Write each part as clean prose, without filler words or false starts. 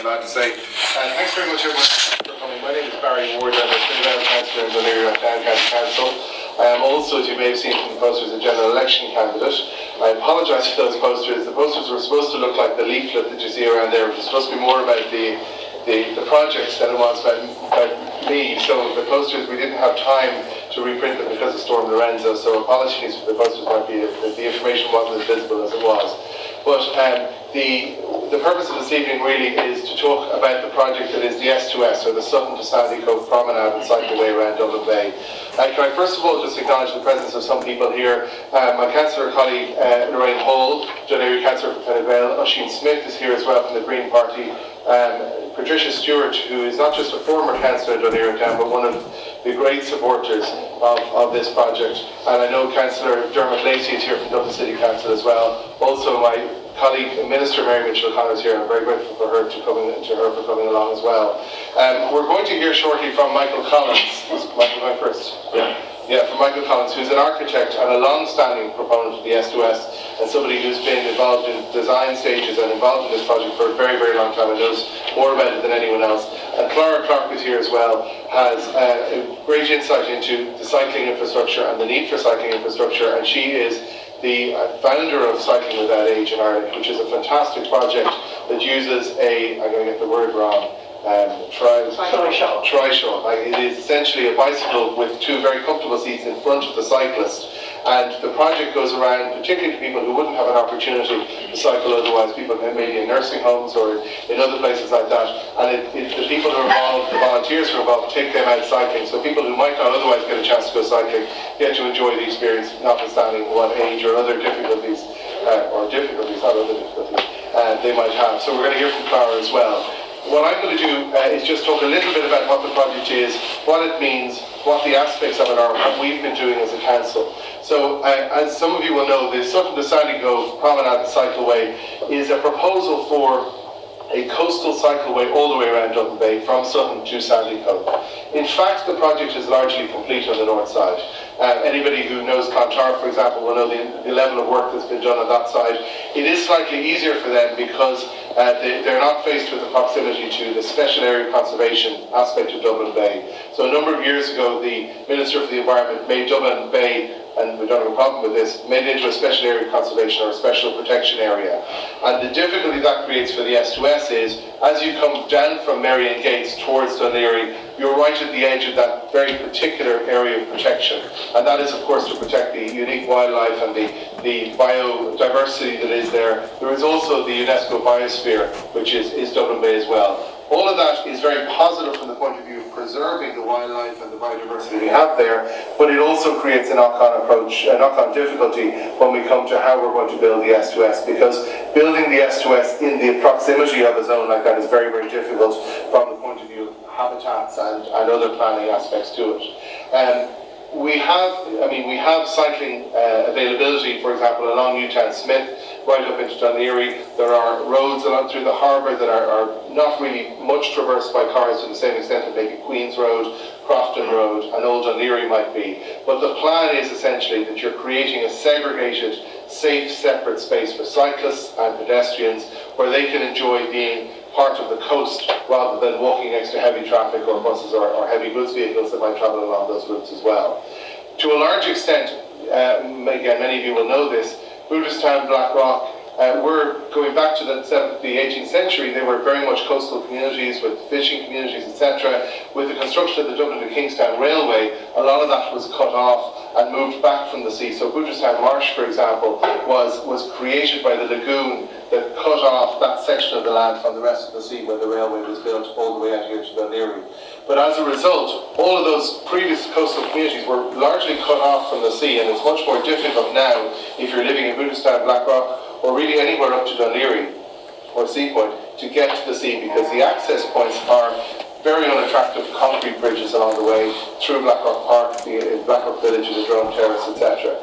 allowed to say. Thanks very much everyone for coming. My name is Barry Ward. I'm a Trinidad Councillor in Dún Laoghaire Council. I am also, as you may have seen from the posters, a general election candidate. I apologise for those posters. The posters were supposed to look like the leaflet that you see around there. It was supposed to be more about the projects than it was about me. So the posters, we didn't have time to reprint them because of Storm Lorenzo. So apologies for the posters might be that the information wasn't as visible as it was. But the purpose of this evening really is to talk about the project that is the S2S, or the Sutton to Sandy Cove Promenade and Cycleway around Dublin Bay. Can I first of all just acknowledge the presence of some people here. My councillor colleague Lorraine Hall, Dún Laoghaire councillor from Fine Gael, Oisin Smith is here as well from the Green Party. Patricia Stewart, who is not just a former councillor in Dún Laoghaire Town, but one of the great supporters of this project. And I know Councillor Dermot Lacey is here from Dublin City Council as well. Also my colleague Minister Mary Mitchell-O'Connor is here. I'm very grateful for her for coming along as well. We're going to hear shortly from Michael Collins. Was Michael going first? Yeah, from Michael Collins, who's an architect and a long-standing proponent of the S2S, and somebody who's been involved in design stages and involved in this project for a very, very long time and knows more about it than anyone else. And Clara Clark is here as well, has a great insight into the cycling infrastructure and the need for cycling infrastructure, and she is the founder of Cycling Without Age in Ireland, which is a fantastic project that uses I'm going to get the word wrong, trishaw. It is essentially a bicycle with two very comfortable seats in front of the cyclist, and the project goes around particularly to people who wouldn't have an opportunity to cycle otherwise, people maybe in nursing homes or in other places like that, and the people who are involved, the volunteers who are involved, take them out cycling, so people who might not otherwise get a chance to go cycling get to enjoy the experience, notwithstanding what age or other difficulties, not other difficulties, they might have. So we're going to hear from Clara as well. What I'm going to do is just talk a little bit about what the project is, what it means, what the aspects of it are, what we've been doing as a council. So, as some of you will know, the Sutton to Sandy Cove Promenade and Cycleway is a proposal for a coastal cycleway all the way around Dublin Bay from Sutton to Sandy Cove. In fact, the project is largely complete on the north side. Anybody who knows Clontarf, for example, will know the level of work that's been done on that side. It is slightly easier for them because they're not faced with the proximity to the special area conservation aspect of Dublin Bay. So a number of years ago, the Minister for the Environment made Dublin Bay, and we don't have a problem with this, made it into a special area conservation or a special protection area. And the difficulty that creates for the S2S is, as you come down from Merrion Gates towards Dún Laoghaire, you're right at the edge of that very particular area of protection. And that is, of course, to protect the unique wildlife and the biodiversity that is there. There is also the UNESCO Biosphere, which is Dublin Bay as well. All of that is very positive from the point of view of preserving the wildlife and the biodiversity we have there, but it also creates a knock-on approach, a knock-on difficulty when we come to how we're going to build the S2S, because building the S2S in the proximity of a zone like that is very, very difficult from the point of view of habitats and other planning aspects to it. We have cycling availability, for example, along Newtown Smith, right up into Dún Laoghaire. There are roads along through the harbour that are not really much traversed by cars to the same extent as maybe Queen's Road, Crofton Road and Old Dún Laoghaire might be. But the plan is essentially that you're creating a segregated, safe, separate space for cyclists and pedestrians where they can enjoy being part of the coast rather than walking next to heavy traffic or buses or heavy goods vehicles that might travel along those routes as well. To a large extent, again, many of you will know this, Booterstown, Blackrock, were going back to the 18th century. They were very much coastal communities with fishing communities, etc. With the construction of the Dublin to Kingstown Railway, a lot of that was cut off and moved back from the sea. So Booterstown Marsh, for example, was created by the lagoon that cut off that section of the land from the rest of the sea where the railway was built all the way out here to Dún Laoghaire. But as a result, all of those previous coastal communities were largely cut off from the sea, and it's much more difficult now if you're living in Booterstown, Blackrock, or really anywhere up to Dún Laoghaire or Seapoint to get to the sea, because the access points are very unattractive concrete bridges along the way through Blackrock Park, the Blackrock Village, the Drone Terrace, etc.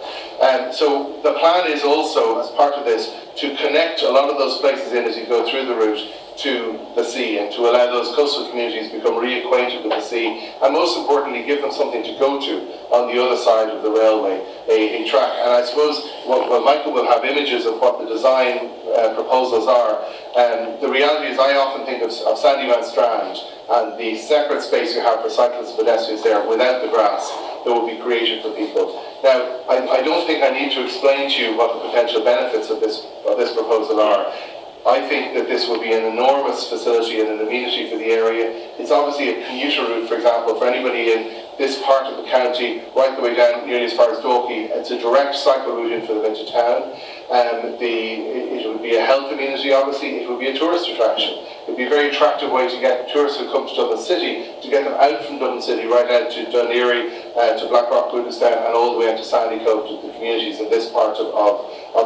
So the plan is also, as part of this, to connect a lot of those places in as you go through the route to the sea and to allow those coastal communities to become reacquainted with the sea, and most importantly give them something to go to on the other side of the railway, a track. And I suppose, well, Michael will have images of what the design proposals are. The reality is I often think of Sandymount Strand and the separate space you have for cyclists and pedestrians there without the grass that will be created for people. Now, I don't think I need to explain to you what the potential benefits of this proposal are. I think that this will be an enormous facility and an amenity for the area. It's obviously a commuter route, for example, for anybody in this part of the county, right the way down nearly as far as Dalkey. It's a direct cycle route in for them into town. It would be a health amenity, obviously. It would be a tourist attraction. It would be a very attractive way to get tourists who come to Dublin City, to get them out from Dublin City, right out to Dún Laoghaire, to Blackrock, Booterstown, and all the way out to Sandycove, to the communities in this part of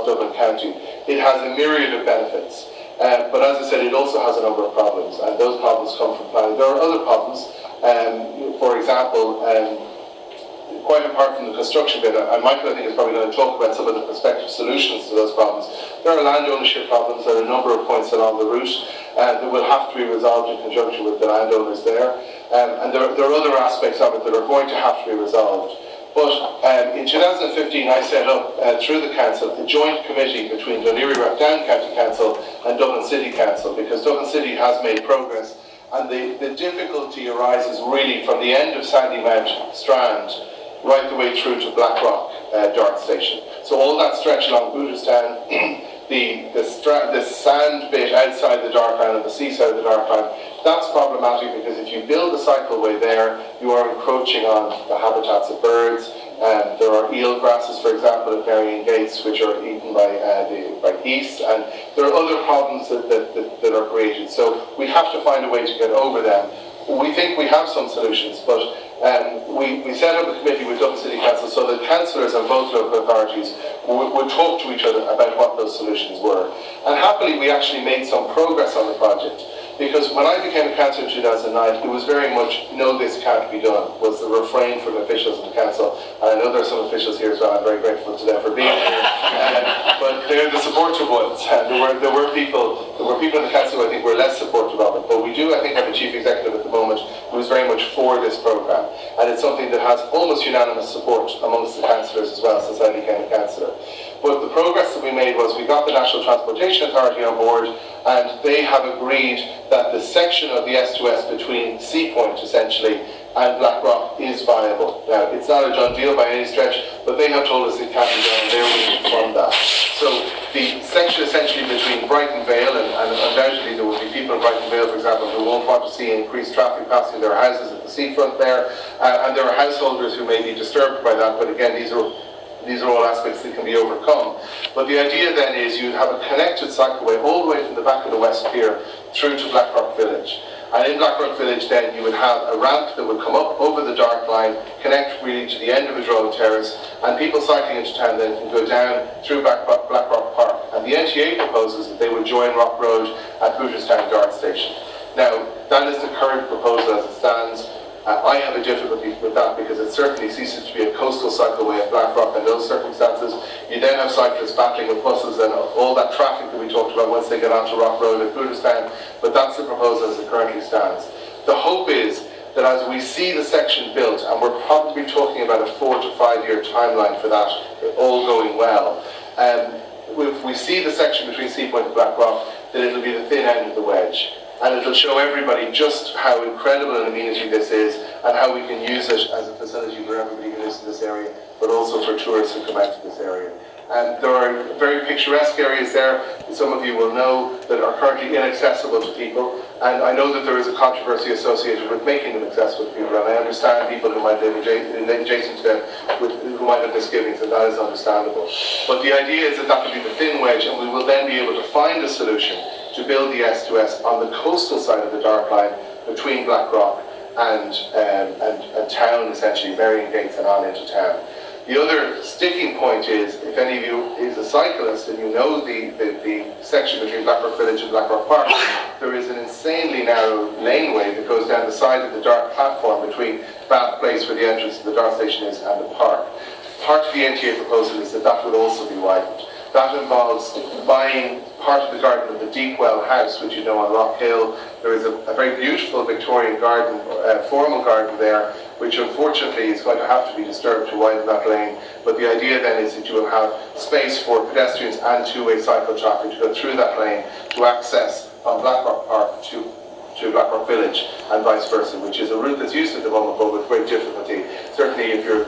Dublin County. It has a myriad of benefits. But as I said, it also has a number of problems, and those problems come from planning. There are other problems. For example, quite apart from the construction bit, and Michael I think is probably going to talk about some of the prospective solutions to those problems, there are land ownership problems. There are a number of points along the route that will have to be resolved in conjunction with the landowners there. And there are other aspects of it that are going to have to be resolved. But in 2015 I set up, through the council, a joint committee between Dún Laoghaire Down County Council and Dublin City Council, because Dublin City has made progress, and the difficulty arises really from the end of Sandymount Strand right the way through to Blackrock Dart Station. So all that stretch along Booterstown, the sand bit outside the Dart Line and the seaside of the Dart Line, that's problematic because if you build a cycleway there, you are encroaching on the habitats of birds. There are eel grasses, for example, at Marion Gates, which are eaten by geese, and there are other problems that are created. So we have to find a way to get over them. We think we have some solutions, but we set up a committee with Dublin City Council so that councillors and both local authorities would talk to each other about what those solutions were. And happily, we actually made some progress on the project. Because when I became a councillor in 2009, it was very much, no, this can't be done, was the refrain from officials in the council. And I know there are some officials here as well, I'm very grateful to them for being here. But they're the supportive ones. And there were people in the council who I think were less supportive of it. But we do, I think, have a chief executive at the moment who is very much for this programme. And it's something that has almost unanimous support amongst the councillors as well since I became a councillor. But the progress that we made was we got the National Transportation Authority on board, and they have agreed that the section of the S2S between Seapoint, essentially, and Blackrock is viable. Now, it's not a done deal by any stretch, but they have told us it can be done, and they're willing to fund that. So the section essentially between Brighton Vale, and undoubtedly there will be people in Brighton Vale, for example, who won't want to see increased traffic passing their houses at the seafront there, and there are householders who may be disturbed by that, but again, these are all aspects that can be overcome. But the idea then is you'd have a connected cycleway all the way from the back of the West Pier through to Blackrock Village. And in Blackrock Village then you would have a ramp that would come up over the Dart Line, connect really to the end of the Drone Terrace, and people cycling into town then can go down through Blackrock Park. And the NTA proposes that they would join Rock Road at Booterstown Dart Station. Now, that is the current proposal as it stands. I have a difficulty with that because it certainly ceases to be a coastal cycleway at Blackrock in those circumstances. You then have cyclists battling with buses and all that traffic that we talked about once they get onto Rock Road at Booterstown, but that's the proposal as it currently stands. The hope is that as we see the section built, and we're probably talking about a 4 to 5 year timeline for that, all going well, if we see the section between Seapoint and Blackrock, that it'll be the thin end of the wedge. And it'll show everybody just how incredible an amenity this is and how we can use it as a facility for everybody who lives in this area, but also for tourists who come out to this area. And there are very picturesque areas there, some of you will know, that are currently inaccessible to people. And I know that there is a controversy associated with making them accessible to people, and I understand people who might live adjacent to them who might have misgivings, and that is understandable. But the idea is that that will be the thin wedge, and we will then be able to find a solution to build the S2S on the coastal side of the Dart Line between Blackrock and town, essentially, Marion Gates and on into town. The other sticking point is, if any of you is a cyclist and you know the section between Blackrock Village and Blackrock Park, there is an insanely narrow laneway that goes down the side of the Dart platform between Bath Place, where the entrance to the Dart station is, and the park. Part of the NTA proposal is that that would also be widened. That involves buying part of the garden of the Deepwell House, which you know on Rock Hill. There is a very beautiful Victorian garden, formal garden there, which unfortunately is going to have to be disturbed to widen that lane. But the idea then is that you will have space for pedestrians and two-way cycle traffic to go through that lane to access from Blackrock Park to Blackrock Village and vice versa, which is a route that's used at the moment but with great difficulty. Certainly even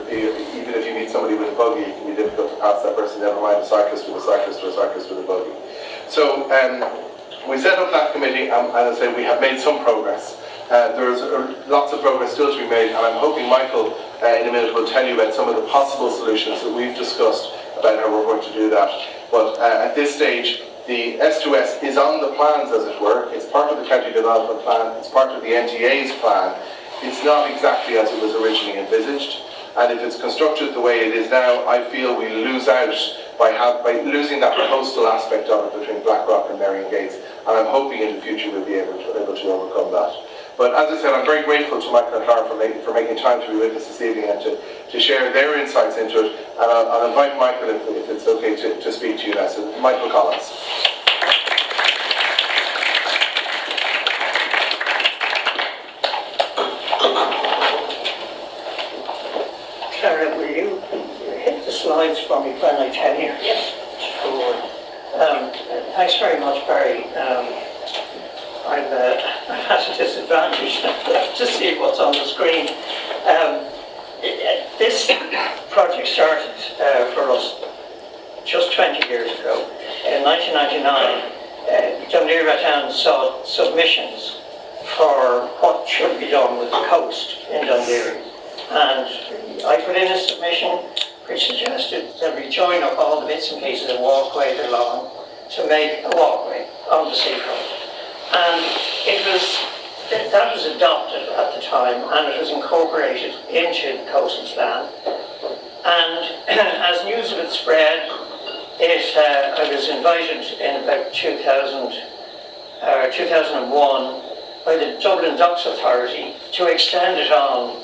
if you meet somebody with a buggy, it can be difficult to pass that person, never mind a cyclist with a cyclist or a cyclist with a buggy. So we set up that committee, and as I say, we have made some progress. There's lots of progress still to be made, and I'm hoping Michael in a minute will tell you about some of the possible solutions that we've discussed about how we're going to do that. But at this stage, the S2S is on the plans, as it were. It's part of the County Development Plan, it's part of the NTA's plan. It's not exactly as it was originally envisaged, and if it's constructed the way it is now, I feel we lose out by losing that coastal aspect of it between Blackrock and Merrion Gates, and I'm hoping in the future we'll be able to overcome that. But as I said, I'm very grateful to Michael and Clara for making time to be with us this evening and to share their insights into it. And I'll invite Michael, if it's okay, to speak to you now. So, Michael Collins. Clara, will you hit the slides for me when I tell you? Yes. Sure. Thanks very much, Barry. I'm at a disadvantage to see what's on the screen. This project started for us just 20 years ago. In 1999, Dún Laoghaire Town saw submissions for what should be done with the coast in Dún Laoghaire. And I put in a submission which suggested that we join up all the bits and pieces and walkway along to make a walkway on the seafront. And that was adopted at the time, and it was incorporated into the coastal plan. And as news of it spread, I was invited in about 2001 by the Dublin Docks Authority to extend it on.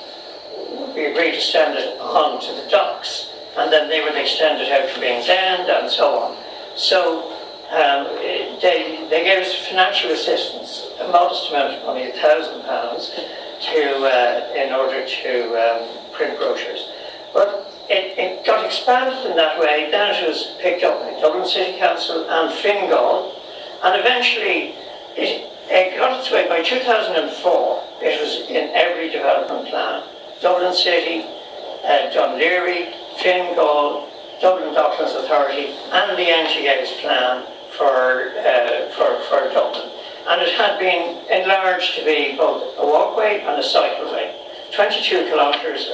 We agreed to extend it on to the docks, and then they would extend it out to Bings End and so on. So they gave us financial assistance, a modest amount of money, £1,000, in order to print brochures. But it got expanded in that way. Then it was picked up by Dublin City Council and Fingal, and eventually it got its way. By 2004, it was in every development plan. Dublin City, Dún Laoghaire, Fingal, Dublin Docklands Authority, and the NTA's plan for Dublin. And it had been enlarged to be both a walkway and a cycleway, 22 kilometres